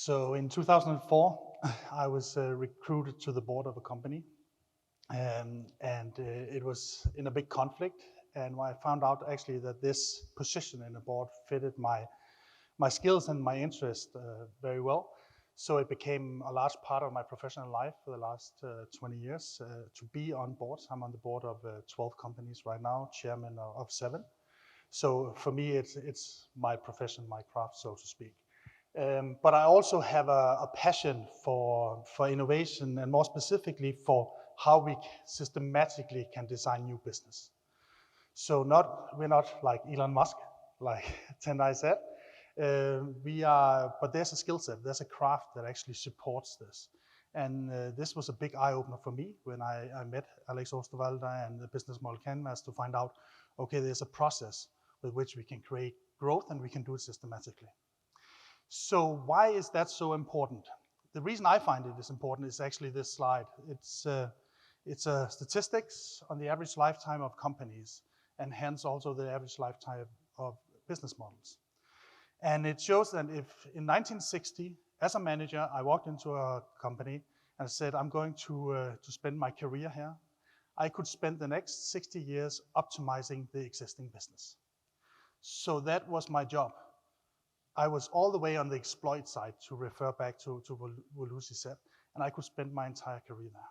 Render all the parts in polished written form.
So in 2004, I was recruited to the board of a company, and it was in a big conflict. And I found out actually that this position in the board fitted my skills and my interest very well. So it became a large part of my professional life for the last 20 years to be on boards. I'm on the board of 12 companies right now, chairman of 7. So for me, it's my profession, my craft, so to speak. But I also have a passion for innovation, and more specifically for how we systematically can design new business. So we're not like Elon Musk, like Tendai said. But there's a skill set, there's a craft that actually supports this. And this was a big eye-opener for me when I met Alex Osterwalder and the business model canvas to find out, okay, there's a process with which we can create growth and we can do it systematically. So why is that so important? The reason I find it is important is actually this slide. It's statistics on the average lifetime of companies, and hence also the average lifetime of business models. And it shows that if in 1960, as a manager, I walked into a company and said, I'm going to spend my career here, I could spend the next 60 years optimizing the existing business. So that was my job. I was all the way on the exploit side, to refer back to what Lucy said, and I could spend my entire career there.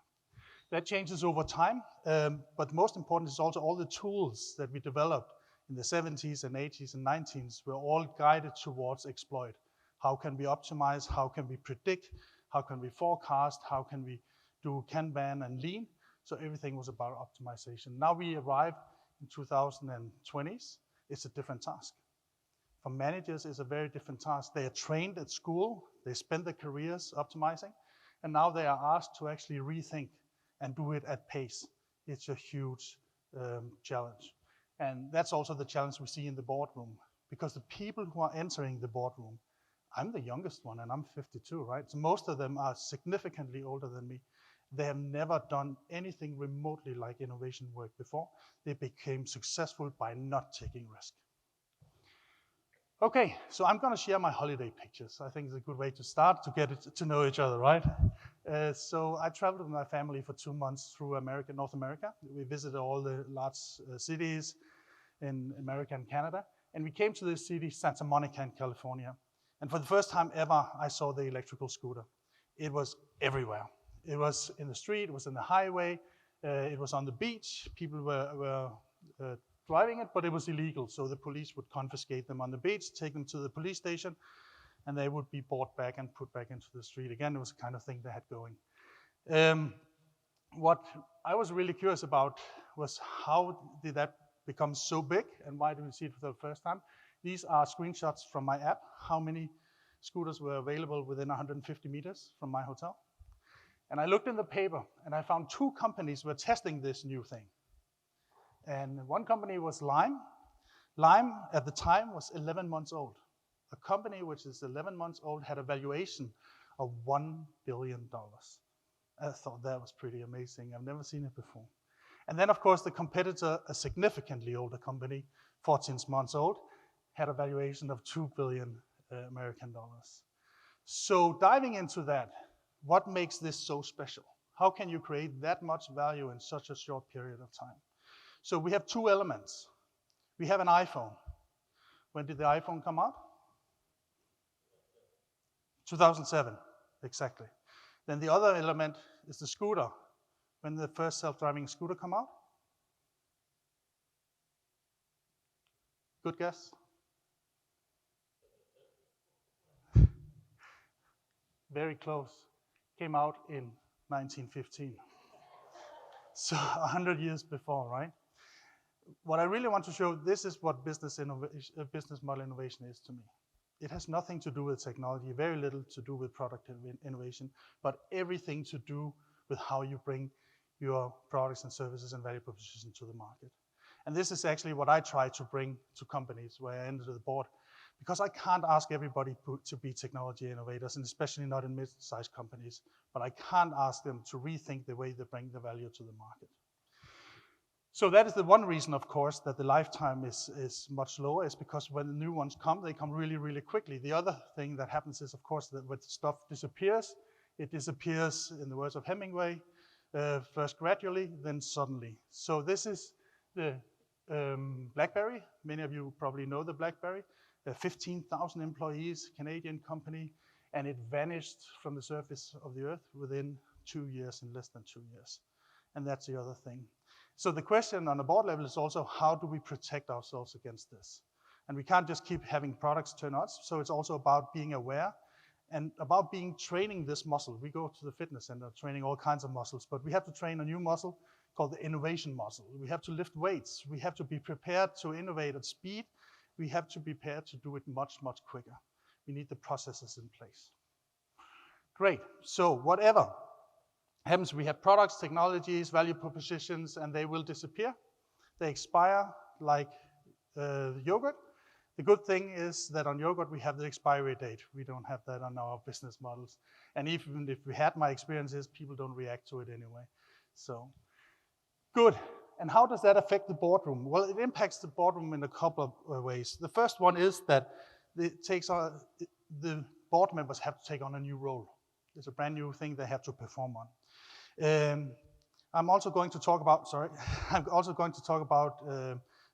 That changes over time, but most important is also all the tools that we developed in the 70s and 80s and 90s were all guided towards exploit. How can we optimize? How can we predict? How can we forecast? How can we do Kanban and Lean? So everything was about optimization. Now we arrive in 2020s, it's a different task. For managers, it's a very different task. They are trained at school, they spend their careers optimizing, and now they are asked to actually rethink and do it at pace. It's a huge challenge. And that's also the challenge we see in the boardroom, because the people who are entering the boardroom, I'm the youngest one and I'm 52, right? So most of them are significantly older than me. They have never done anything remotely like innovation work before. They became successful by not taking risk. Okay, so I'm going to share my holiday pictures. I think it's a good way to start to get to know each other, right? So I traveled with my family for 2 months through North America. We visited all the large cities in America and Canada, and we came to this city, Santa Monica in California. And for the first time ever, I saw the electrical scooter. It was everywhere. It was in the street, it was in the highway, it was on the beach. People were driving it, but it was illegal. So the police would confiscate them on the beach, take them to the police station, and they would be brought back and put back into the street again. It was the kind of thing they had going. What I was really curious about was how did that become so big, and why did we see it for the first time? These are screenshots from my app, how many scooters were available within 150 meters from my hotel. And I looked in the paper, and I found 2 companies were testing this new thing. And one company was Lime. Lime, at the time, was 11 months old. A company which is 11 months old had a valuation of $1 billion. I thought that was pretty amazing. I've never seen it before. And then, of course, the competitor, a significantly older company, 14 months old, had a valuation of $2 billion American dollars. So diving into that, what makes this so special? How can you create that much value in such a short period of time? So we have 2 elements. We have an iPhone. When did the iPhone come out? 2007, exactly. Then the other element is the scooter. When did the first self-driving scooter come out? Good guess? Very close. Came out in 1915. So 100 years before, right? What I really want to show, this is what business model innovation is to me. It has nothing to do with technology, very little to do with product innovation, but everything to do with how you bring your products and services and value proposition to the market. And this is actually what I try to bring to companies where I enter the board, because I can't ask everybody to be technology innovators, and especially not in mid-sized companies, but I can't ask them to rethink the way they bring the value to the market. So that is the one reason, of course, that the lifetime is much lower, is because when the new ones come, they come really, really quickly. The other thing that happens is, of course, that when stuff disappears, it disappears, in the words of Hemingway, first gradually, then suddenly. So this is the BlackBerry. Many of you probably know the BlackBerry. 15,000 employees, Canadian company, and it vanished from the surface of the earth within 2 years, in less than 2 years. And that's the other thing. So the question on the board level is also, how do we protect ourselves against this? And we can't just keep having products turn on, so it's also about being aware and about training this muscle. We go to the fitness center training all kinds of muscles, but we have to train a new muscle called the innovation muscle. We have to lift weights. We have to be prepared to innovate at speed. We have to be prepared to do it much, much quicker. We need the processes in place. Great, so whatever happens, we have products, technologies, value propositions, and they will disappear. They expire like yogurt. The good thing is that on yogurt we have the expiry date. We don't have that on our business models. And even if we had, my experiences, people don't react to it anyway. So, good. And how does that affect the boardroom? Well, it impacts the boardroom in a couple of ways. The first one is that the board members have to take on a new role. It's a brand new thing they have to perform on. I'm also going to talk about,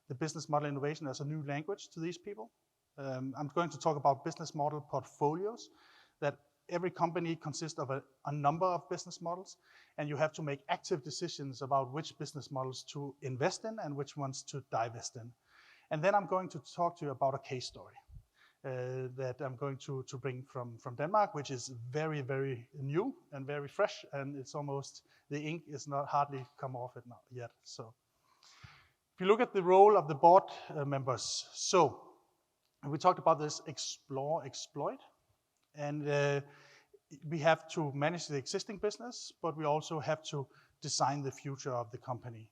the business model innovation as a new language to these people. I'm going to talk about business model portfolios, that every company consists of a number of business models, and you have to make active decisions about which business models to invest in and which ones to divest in. And then I'm going to talk to you about a case story that I'm going to bring from Denmark, which is very, very new and very fresh, and it's almost, the ink is not hardly come off it yet. So if you look at the role of the board members, so we talked about this explore, exploit, and we have to manage the existing business, but we also have to design the future of the company.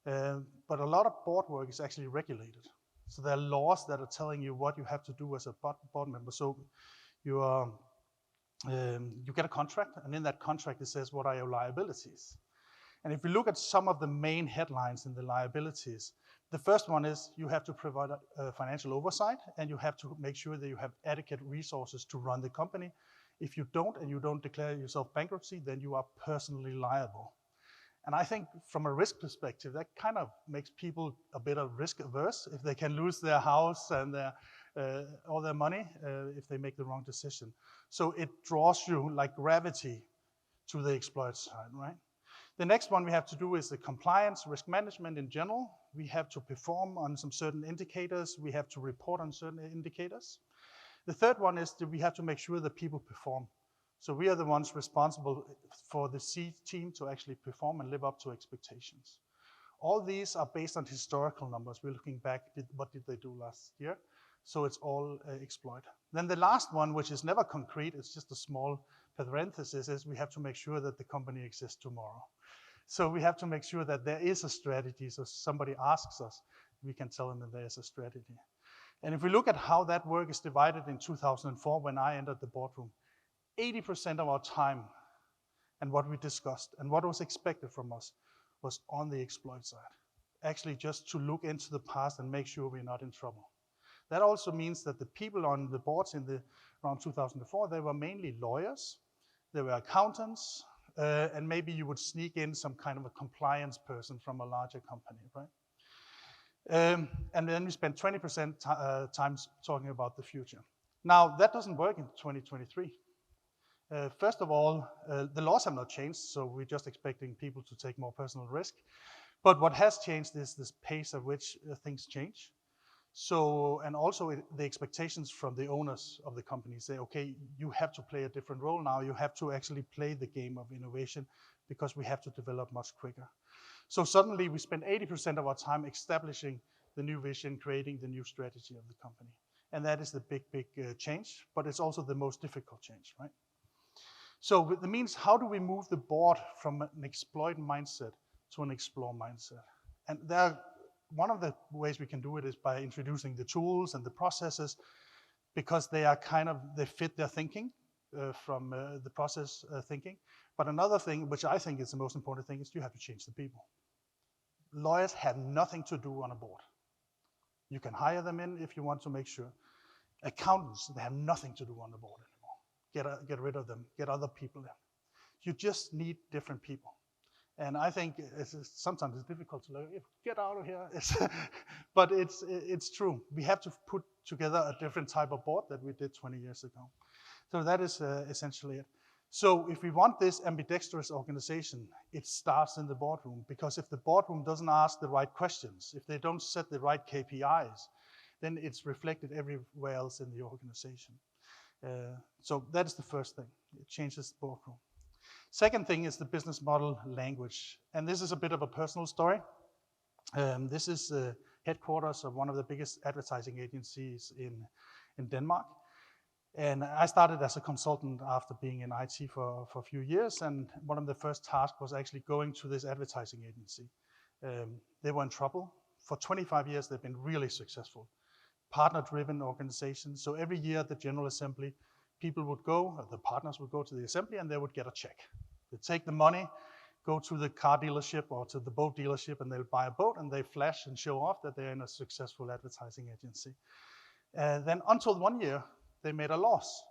But a lot of board work is actually regulated. So there are laws that are telling you what you have to do as a board member. So you get a contract, and in that contract it says what are your liabilities. And if we look at some of the main headlines in the liabilities, the first one is you have to provide financial oversight, and you have to make sure that you have adequate resources to run the company. If you don't, and you don't declare yourself bankruptcy, then you are personally liable. And I think from a risk perspective, that kind of makes people a bit of risk averse if they can lose their house and all their money if they make the wrong decision. So it draws you like gravity to the exploit side, right? The next one we have to do is the compliance, risk management in general. We have to perform on some certain indicators. We have to report on certain indicators. The third one is that we have to make sure that people perform. So we are the ones responsible for the C team to actually perform and live up to expectations. All these are based on historical numbers. We're looking back, what did they do last year? So it's all exploit. Then the last one, which is never concrete, it's just a small parenthesis, is we have to make sure that the company exists tomorrow. So we have to make sure that there is a strategy. So somebody asks us, we can tell them that there is a strategy. And if we look at how that work is divided in 2004, when I entered the boardroom, 80% of our time and what we discussed and what was expected from us was on the exploit side. Actually just to look into the past and make sure we're not in trouble. That also means that the people on the boards around 2004, they were mainly lawyers, they were accountants, and maybe you would sneak in some kind of a compliance person from a larger company, right? And then we spent 20% time talking about the future. Now, that doesn't work in 2023. First of all, the laws have not changed, so we're just expecting people to take more personal risk. But what has changed is this pace at which things change. So, and also the expectations from the owners of the company say, okay, you have to play a different role now. You have to actually play the game of innovation because we have to develop much quicker. So suddenly we spend 80% of our time establishing the new vision, creating the new strategy of the company. And that is the big, big change, but it's also the most difficult change, right? So that means, how do we move the board from an exploit mindset to an explore mindset? And one of the ways we can do it is by introducing the tools and the processes, because they are they fit their thinking from the process thinking. But another thing, which I think is the most important thing, is you have to change the people. Lawyers have nothing to do on a board. You can hire them in if you want to make sure. Accountants, they have nothing to do on the board anymore. Get rid of them, get other people in. You just need different people. And I think sometimes it's difficult to like, get out of here. But it's true. We have to put together a different type of board that we did 20 years ago. So that is essentially it. So if we want this ambidextrous organization, it starts in the boardroom, because if the boardroom doesn't ask the right questions, if they don't set the right KPIs, then it's reflected everywhere else in the organization. So that is the first thing. It changes the boardroom. Second thing is the business model language. And this is a bit of a personal story. This is headquarters of one of the biggest advertising agencies in Denmark. And I started as a consultant after being in IT for a few years. And one of the first tasks was actually going to this advertising agency. They were in trouble. For 25 years, they've been really successful. Partner-driven organization. So every year at the General Assembly, people would go, or the partners would go to the assembly, and they would get a check. They take the money, go to the car dealership or to the boat dealership, and they'll buy a boat, and they flash and show off that they're in a successful advertising agency. Then until 1 year, they made a loss.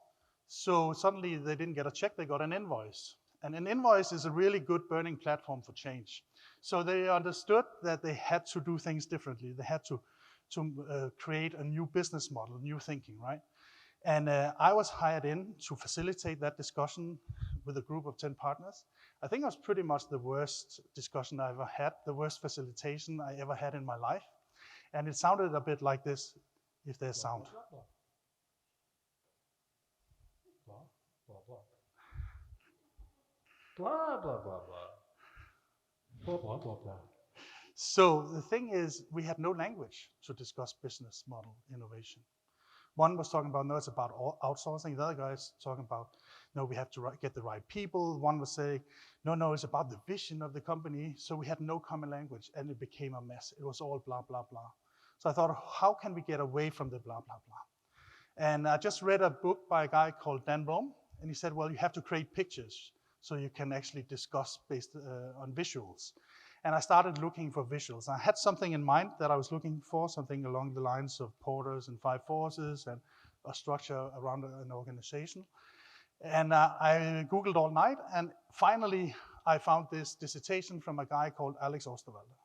So suddenly they didn't get a check, they got an invoice. And an invoice is a really good burning platform for change. So they understood that they had to do things differently. They had to create a new business model, new thinking, right? And I was hired in to facilitate that discussion with a group of 10 partners. I think it was pretty much the worst discussion I ever had, the worst facilitation I ever had in my life. And it sounded a bit like this, if there's sound. Blah, blah, blah, blah, blah, blah, blah, blah, blah. So the thing is, we had no language to discuss business model innovation. One was talking about, no, it's about outsourcing. The other guy's talking about, no, we have to get the right people. One was saying, no, it's about the vision of the company. So we had no common language, and it became a mess. It was all blah, blah, blah. So I thought, how can we get away from the blah, blah, blah? And I just read a book by a guy called Dan Rome, and he said, well, you have to create pictures so you can actually discuss based on visuals. And I started looking for visuals. I had something in mind that I was looking for, something along the lines of Porter's and 5 Forces and a structure around an organization. And I Googled all night, and finally I found this dissertation from a guy called Alex Osterwalder.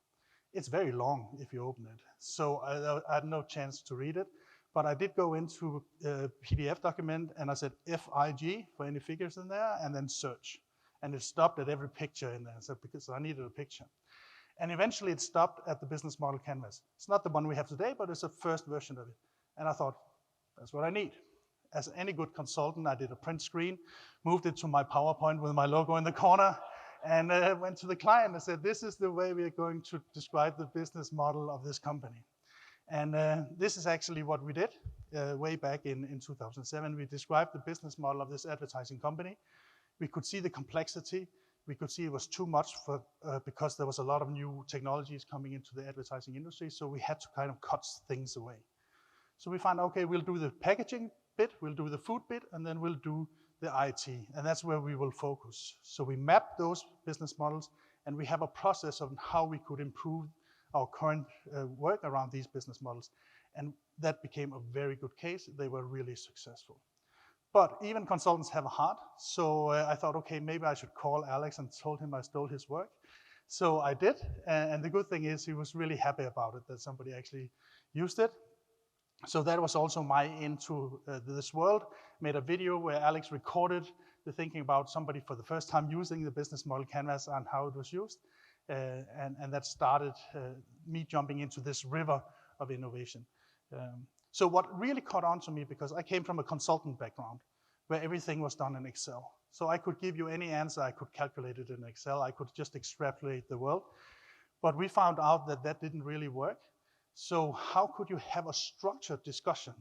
It's very long if you open it, so I had no chance to read it. But I did go into a PDF document, and I said FIG for any figures in there, and then search. And it stopped at every picture in there, so because I needed a picture. And eventually it stopped at the business model canvas. It's not the one we have today, but it's a first version of it. And I thought, that's what I need. As any good consultant, I did a print screen, moved it to my PowerPoint with my logo in the corner, and went to the client and said, this is the way we are going to describe the business model of this company. And this is actually what we did way back in 2007. We described the business model of this advertising company. We could see the complexity. We could see it was too much because there was a lot of new technologies coming into the advertising industry, so we had to kind of cut things away. So we found, okay, we'll do the packaging bit, we'll do the food bit, and then we'll do the IT, and that's where we will focus. So we mapped those business models, and we have a process of how we could improve our current work around these business models, and that became a very good case. They were really successful. But even consultants have a heart, so I thought, okay, maybe I should call Alex, and told him I stole his work. So I did, and the good thing is he was really happy about it, that somebody actually used it. So that was also my into this world. Made a video where Alex recorded the thinking about somebody for the first time using the business model canvas and how it was used. And that started me jumping into this river of innovation. So what really caught on to me, because I came from a consultant background where everything was done in Excel. So I could give you any answer, I could calculate it in Excel, I could just extrapolate the world. But we found out that that didn't really work. So how could you have a structured discussion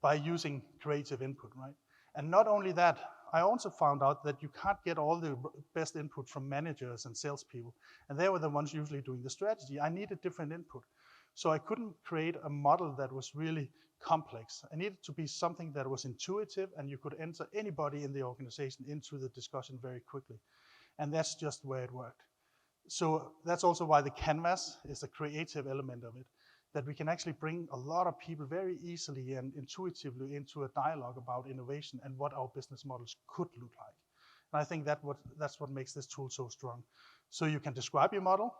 by using creative input, right? And not only that, I also found out that you can't get all the best input from managers and salespeople. And they were the ones usually doing the strategy. I needed different input. So I couldn't create a model that was really complex. I needed to be something that was intuitive, and you could enter anybody in the organization into the discussion very quickly. And that's just where it worked. So that's also why the canvas is a creative element of it, that we can actually bring a lot of people very easily and intuitively into a dialogue about innovation and what our business models could look like. And I think that's what makes this tool so strong. So you can describe your model,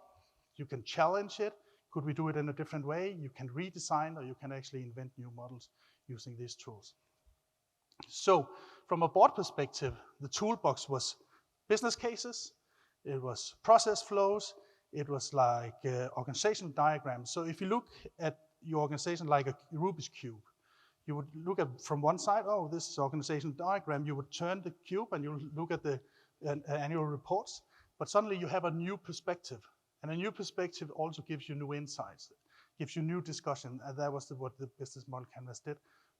you can challenge it. Could we do it in a different way? You can redesign, or you can actually invent new models using these tools. So from a board perspective, the toolbox was business cases, it was process flows, it was like organizational diagrams. So if you look at your organization like a Rubik's Cube, you would look at from one side, oh, this is organizational diagram. You would turn the cube and you look at the annual reports, but suddenly you have a new perspective. And a new perspective also gives you new insights, gives you new discussion. And that was what the business model canvas did,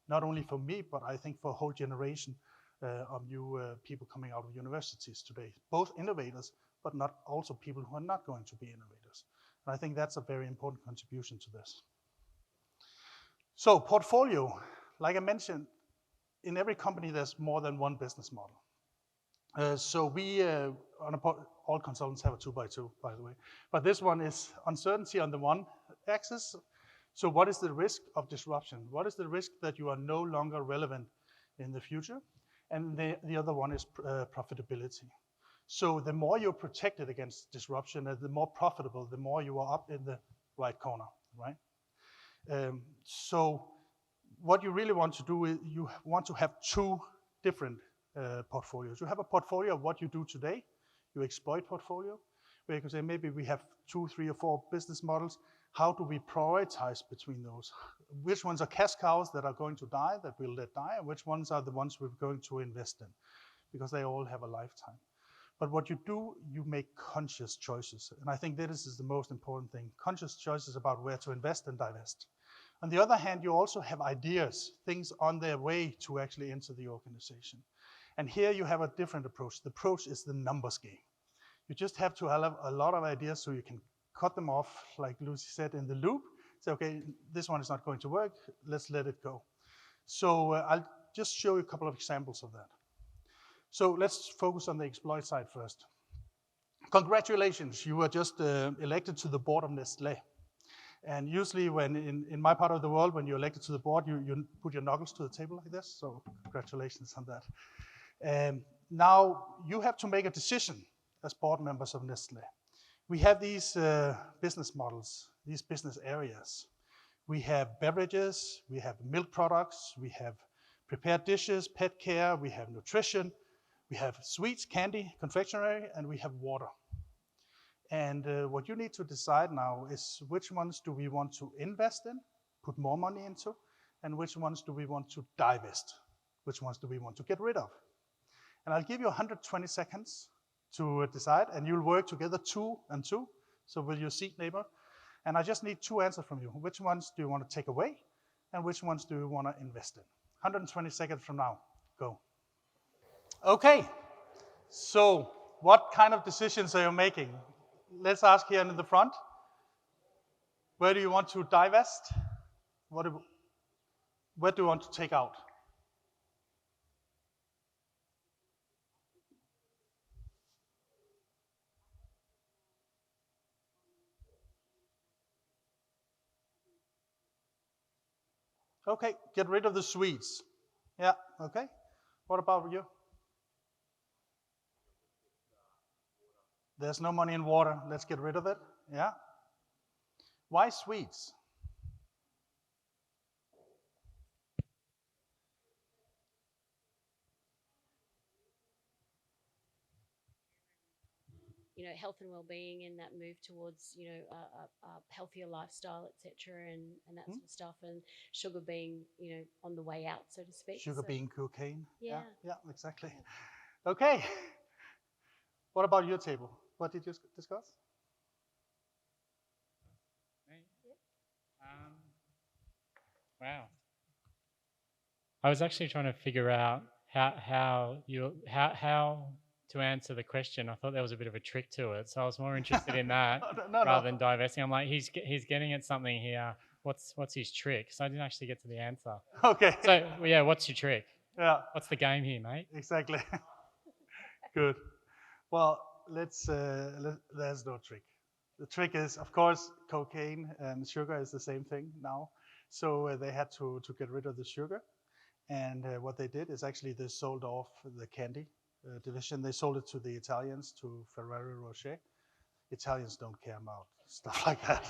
not only for me, but I think for a whole generation of new people coming out of universities today, both innovators, but not also people who are not going to be innovators. And I think that's a very important contribution to this. So portfolio, like I mentioned, in every company there's more than one business model. So we, all consultants have a 2x2, by the way, but this one is uncertainty on the one axis. So what is the risk of disruption? What is the risk that you are no longer relevant in the future? And the other one is profitability. So the more you're protected against disruption, the more profitable, the more you are up in the right corner, right? So what you really want to do is you want to have two different portfolios. You have a portfolio of what you do today, you exploit portfolio, where you can say maybe we have 2, 3, or 4 business models. How do we prioritize between those? Which ones are cash cows that are going to die, that we'll let die, and which ones are the ones we're going to invest in? Because they all have a lifetime. But what you do, you make conscious choices. And I think this is the most important thing. Conscious choices about where to invest and divest. On the other hand, you also have ideas, things on their way to actually enter the organization. And here you have a different approach. The approach is the numbers game. You just have to have a lot of ideas so you can cut them off, like Lucy said, in the loop. Say, okay, this one is not going to work, let's let it go. So I'll just show you a couple of examples of that. So let's focus on the exploit side first. Congratulations, you were just elected to the board of Nestlé. And usually when in my part of the world, when you're elected to the board, you put your knuckles to the table like this. So congratulations on that. Now you have to make a decision as board members of Nestlé. We have these business models, these business areas. We have beverages, we have milk products, we have prepared dishes, pet care, we have nutrition, we have sweets, candy, confectionery, and we have water. And what you need to decide now is which ones do we want to invest in, put more money into, and which ones do we want to divest? Which ones do we want to get rid of? And I'll give you 120 seconds to decide, and you'll work together 2 and 2, so will your seat neighbor. And I just need 2 answers from you. Which ones do you want to take away, and which ones do you want to invest in? 120 seconds from now, go. Okay, so what kind of decisions are you making? Let's ask here in the front. Where do you want to divest? Where do you want to take out? Okay, get rid of the sweets. Yeah, okay. What about you? There's no money in water. Let's get rid of it. Yeah. Why sweets? Health and well-being and that move towards, a healthier lifestyle, etc., and that sort of stuff, and sugar being, on the way out, so to speak. Sugar being cocaine. Yeah. Yeah, exactly. Okay. What about your table? What did you discuss? Wow. I was actually trying to figure out how to answer the question. I thought there was a bit of a trick to it, so I was more interested in that rather than divesting. I'm like, he's getting at something here. What's his trick? So I didn't actually get to the answer. Okay. So yeah, what's your trick? Yeah. What's the game here, mate? Exactly. Good. Well, there's no trick. The trick is, of course, cocaine and sugar is the same thing now. So they had to get rid of the sugar. And what they did is actually they sold off the candy division. They sold it to the Italians, to Ferrero Rocher. Italians don't care about stuff like that.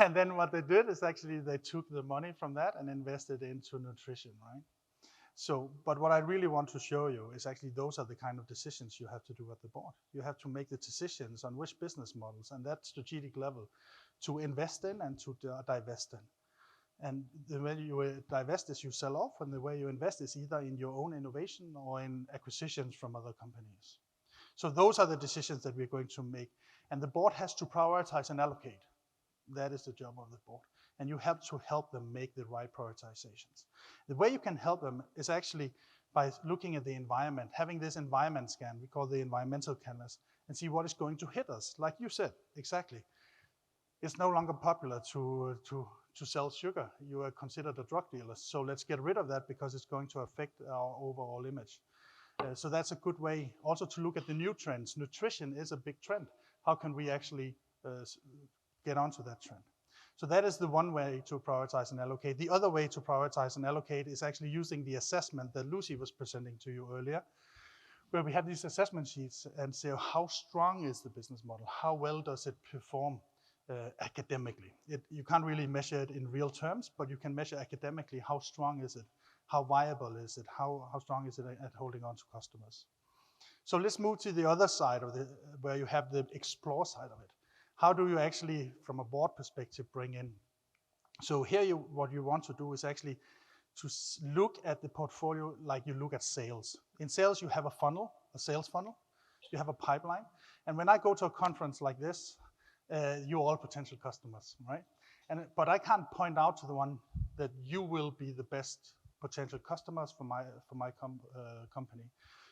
And then what they did is actually they took the money from that and invested into nutrition, right? So, but what I really want to show you is actually those are the kind of decisions you have to do at the board. You have to make the decisions on which business models and that strategic level to invest in and to divest in. And the way you divest is you sell off, and the way you invest is either in your own innovation or in acquisitions from other companies. So those are the decisions that we're going to make. And the board has to prioritize and allocate. That is the job of the board. And you have to help them make the right prioritizations. The way you can help them is actually by looking at the environment, having this environment scan, we call the environmental canvas, and see what is going to hit us. Like you said, exactly. It's no longer popular to sell sugar. You are considered a drug dealer. So let's get rid of that because it's going to affect our overall image. So that's a good way also to look at the new trends. Nutrition is a big trend. How can we actually get onto that trend? So that is the one way to prioritize and allocate. The other way to prioritize and allocate is actually using the assessment that Lucy was presenting to you earlier, where we have these assessment sheets and say, how strong is the business model? How well does it perform academically? You can't really measure it in real terms, but you can measure academically how strong is it? How viable is it? How strong is it at holding on to customers? So let's move to the other side of it, where you have the explore side of it. How do you actually, from a board perspective, bring in? So here, what you want to do is actually to look at the portfolio like you look at sales. In sales, you have a funnel, a sales funnel. You have a pipeline. And when I go to a conference like this, you're all potential customers, right? But I can't point out to the one that you will be the best potential customers for my company.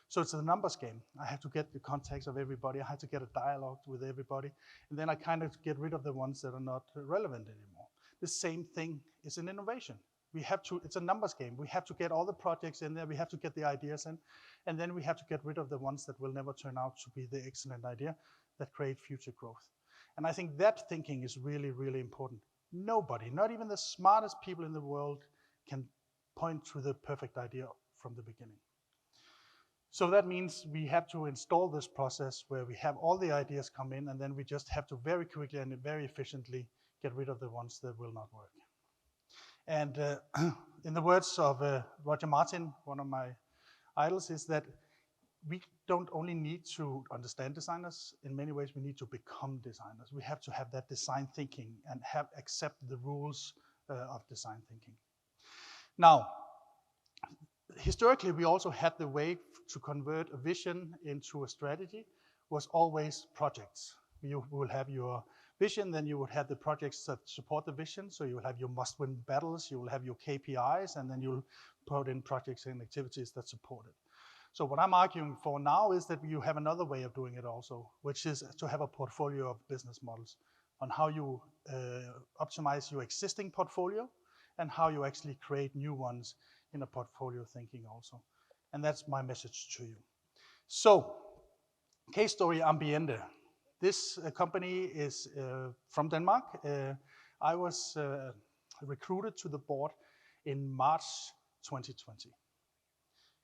So it's a numbers game. I have to get the contacts of everybody. I have to get a dialogue with everybody. And then I kind of get rid of the ones that are not relevant anymore. The same thing is in innovation. It's a numbers game. We have to get all the projects in there. We have to get the ideas in. And then we have to get rid of the ones that will never turn out to be the excellent idea that create future growth. And I think that thinking is really, really important. Nobody, not even the smartest people in the world, can point to the perfect idea from the beginning. So that means we have to install this process where we have all the ideas come in, and then we just have to very quickly and very efficiently get rid of the ones that will not work. And in the words of Roger Martin, one of my idols, is that we don't only need to understand designers. In many ways, we need to become designers. We have to have that design thinking and accept the rules of design thinking. Now, historically, we also had the way to convert a vision into a strategy was always projects. You will have your vision, then you would have the projects that support the vision. So you will have your must-win battles, you will have your KPIs, and then you'll put in projects and activities that support it. So what I'm arguing for now is that you have another way of doing it also, which is to have a portfolio of business models on how you optimize your existing portfolio and how you actually create new ones in a portfolio thinking also. And that's my message to you. So, case story Ambiente. This company is from Denmark. I was recruited to the board in March 2020.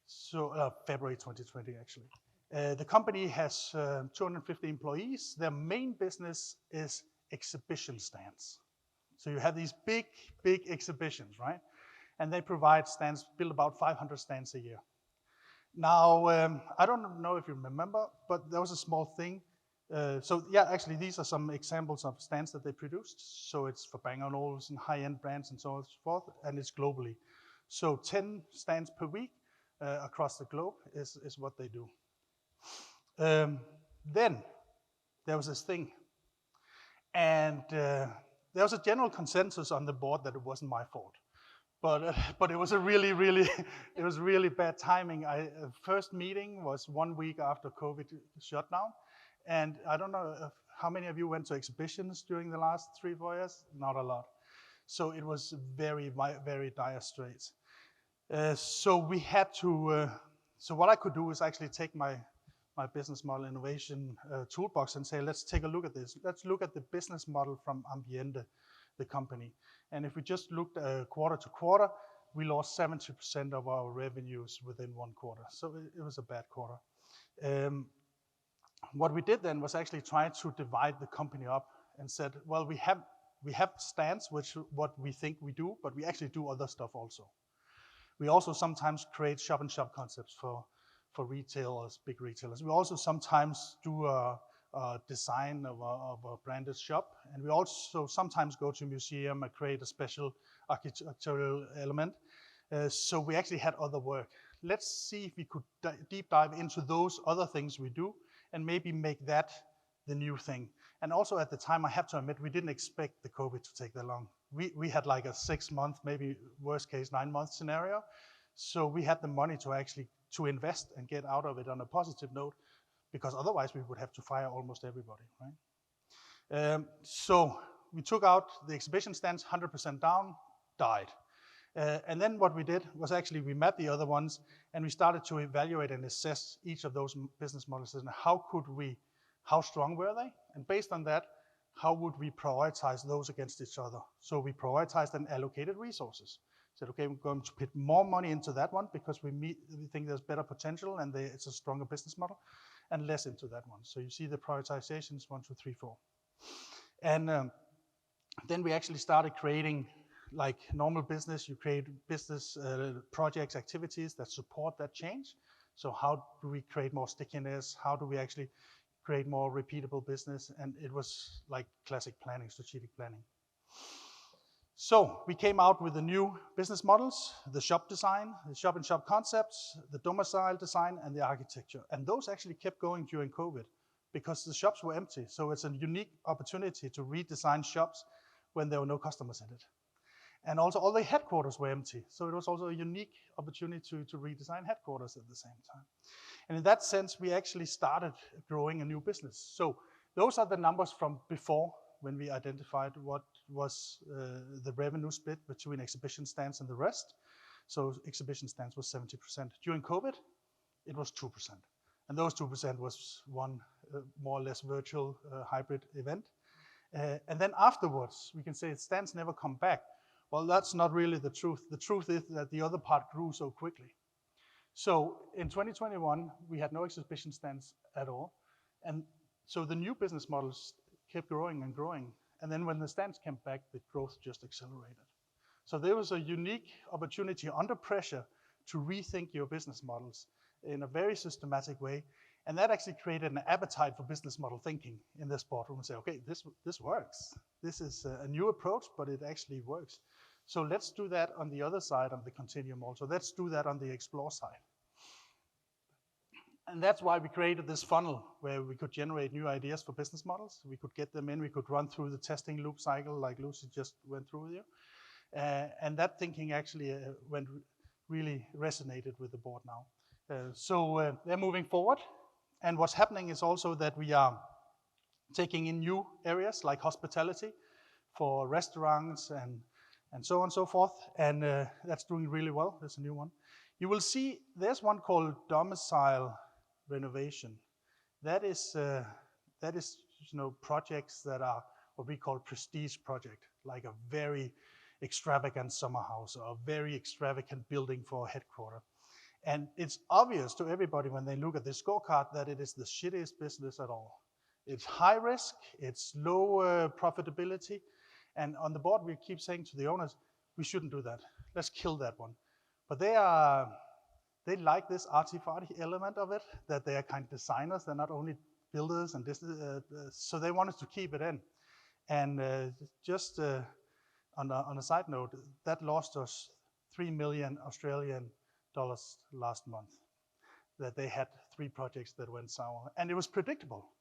So February 2020, actually. The company has 250 employees. Their main business is exhibition stands. So you have these big, big exhibitions, right? And they provide stands, build about 500 stands a year. Now, I don't know if you remember, but there was a small thing. So yeah, actually, these are some examples of stands that they produced. So it's for Bang & Olufsen, high-end brands and so on and so forth, and it's globally. So 10 stands per week across the globe is what they do. Then there was this thing. And there was a general consensus on the board that it wasn't my fault. But it was a really bad timing. First meeting was 1 week after COVID shutdown. And I don't know how many of you went to exhibitions during the last 3-4 years? Not a lot. So it was very, very dire straits. So we had to, so what I could do is actually take my my business model innovation toolbox and say, let's take a look at this. Let's look at the business model from Ambiente, the company. And if we just looked quarter to quarter, we lost 70% of our revenues within 1 quarter. So it was a bad quarter. What we did then was actually try to divide the company up and said, well, we have stands, which what we think we do, but we actually do other stuff also. We also sometimes create shop-in-shop concepts for retailers, big retailers. We also sometimes do a design of a branded shop, and we also sometimes go to a museum and create a special architectural element. So we actually had other work. Let's see if we could deep dive into those other things we do and maybe make that the new thing. And also at the time, I have to admit, we didn't expect the COVID to take that long. We had like a 6-month, maybe worst case 9-month scenario. So we had the money to actually to invest and get out of it on a positive note, because otherwise we would have to fire almost everybody, right? So we took out the exhibition stands, 100% down, died. And then what we did was actually we met the other ones and we started to evaluate and assess each of those business models and how strong were they? And based on that, how would we prioritize those against each other? So we prioritized and allocated resources. Said, okay, we're going to put more money into that one because we think there's better potential and it's a stronger business model, and less into that one. So you see the prioritizations 1, 2, 3, 4. And then we actually started creating like normal business. You create business projects, activities that support that change. So how do we create more stickiness? How do we actually create more repeatable business? And it was like classic planning, strategic planning. So we came out with the new business models, the shop design, the shop-in-shop concepts, the domicile design, and the architecture. And those actually kept going during COVID because the shops were empty. So it's a unique opportunity to redesign shops when there were no customers in it. And also all the headquarters were empty. So it was also a unique opportunity to redesign headquarters at the same time. And in that sense, we actually started growing a new business. So those are the numbers from before, when we identified what was the revenue split between exhibition stands and the rest. So exhibition stands was 70%. During COVID, it was 2%. And those 2% was one more or less virtual hybrid event. And then afterwards, we can say stands never come back. Well, that's not really the truth. The truth is that the other part grew so quickly. So in 2021, we had no exhibition stands at all. And so the new business models kept growing and growing. And then when the stands came back, the growth just accelerated. So there was a unique opportunity under pressure to rethink your business models in a very systematic way. And that actually created an appetite for business model thinking in this boardroom and say, okay, this works. This is a new approach, but it actually works. So let's do that on the other side of the continuum also. Let's do that on the explore side. And that's why we created this funnel where we could generate new ideas for business models. We could get them in, we could run through the testing loop cycle like Lucy just went through with you. And that thinking actually really resonated with the board now. So they're moving forward. And what's happening is also that we are taking in new areas like hospitality for restaurants and so on and so forth. And that's doing really well. There's a new one. You will see there's one called domicile renovation. That is projects that are what we call prestige project, like a very extravagant summer house or a very extravagant building for a headquarter. And it's obvious to everybody when they look at this scorecard that it is the shittiest business at all. It's high risk, it's low profitability. And on the board, we keep saying to the owners, we shouldn't do that. Let's kill that one. But they like this arty-farty element of it, that they are kind of designers. They're not only builders, and so they wanted to keep it in. And just on a side note, that lost us 3 million Australian dollars last month, that they had 3 projects that went sour. And it was predictable.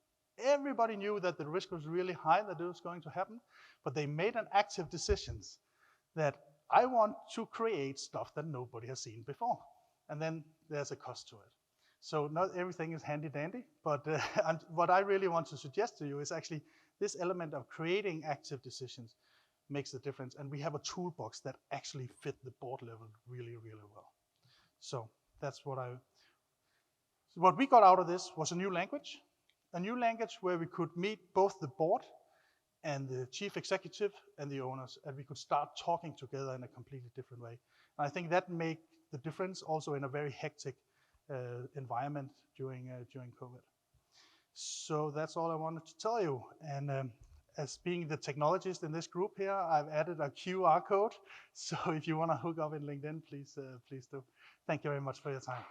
Everybody knew that the risk was really high, that it was going to happen, but they made an active decision that I want to create stuff that nobody has seen before. And then there's a cost to it. So not everything is handy dandy, but what I really want to suggest to you is actually this element of creating active decisions makes the difference. And we have a toolbox that actually fit the board level really, really well. So that's what So what we got out of this was a new language where we could meet both the board and the chief executive and the owners, and we could start talking together in a completely different way. And I think that made the difference also in a very hectic environment during COVID. So that's all I wanted to tell you. And as being the technologist in this group here, I've added a QR code. So if you want to hook up in LinkedIn, please do. Thank you very much for your time.